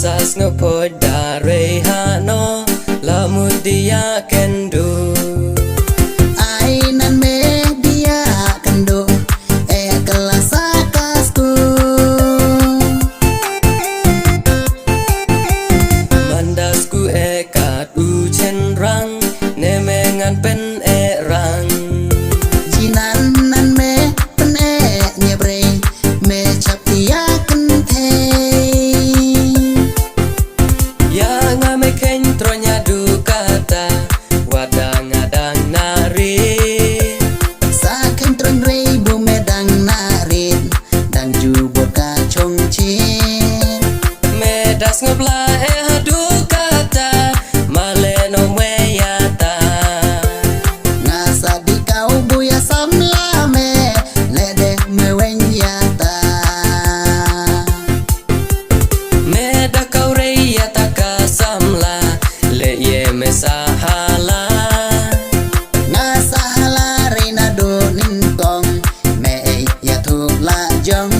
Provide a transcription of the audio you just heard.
Sas ngopoda rehano lamudia kendo Ainan media kendo kelas kasku Mandasku kat ucenrang nemengan pen erang Jinan nan me pen nyebre me captia kente Ya ngame kentronya dukata wadang adang nari Saken tron ribu medang narin dan jubur kacong cin Medas ngebla dukata maleno meyata Ngasa di kau buya samla me lede meweng yata Meda kau reyata kasamla le ye mesahala Ngasa hala reina do nintong me ya tu la jong